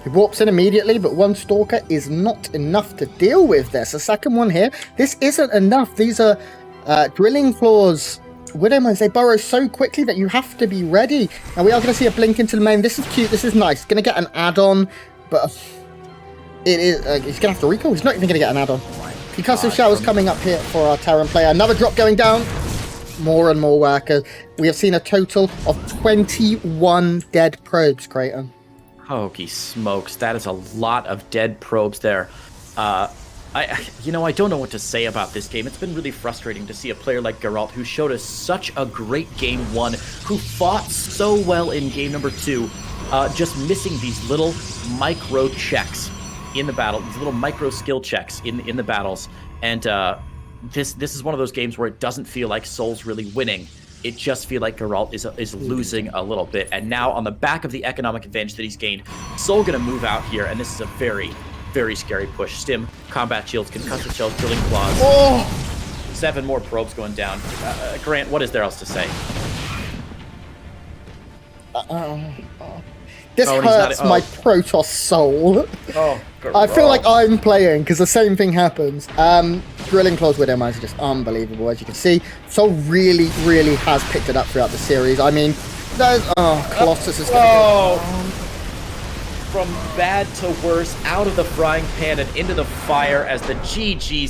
He warps in immediately, but one Stalker is not enough to deal with this. A second one here. This isn't enough. These are drilling claws. Widow Mines, they burrow so quickly that you have to be ready. Now we are going to see a blink into the main. This is cute. This is nice. Going to get an add-on, but it is. He's going to have to recall. He's not even going to get an add-on. Concussive showers coming up here for our Terran player. Another drop going down. More and more workers. We have seen a total of 21 dead probes, Creighton. Holy smokes, that is a lot of dead probes there. I don't know what to say about this game. It's been really frustrating to see a player like Gerald, who showed us such a great game 1, who fought so well in game number 2, just missing these little micro checks in the battle, these little micro skill checks in the battles. And this is one of those games where it doesn't feel like souL's really winning. It just feels like Gerald is losing a little bit. And now on the back of the economic advantage that he's gained, souL going to move out here, and this is a very, very scary push. Stim, combat shields, concussive shells, drilling claws. Oh! 7 more probes going down. Grant, what is there else to say? This hurts my Protoss soul. I feel like I'm playing because the same thing happens. Drilling claws Widow Mines are just unbelievable, as you can see. soul really, really has picked it up throughout the series. I mean, there's Colossus is going to go. From bad to worse, out of the frying pan and into the fire as the GGs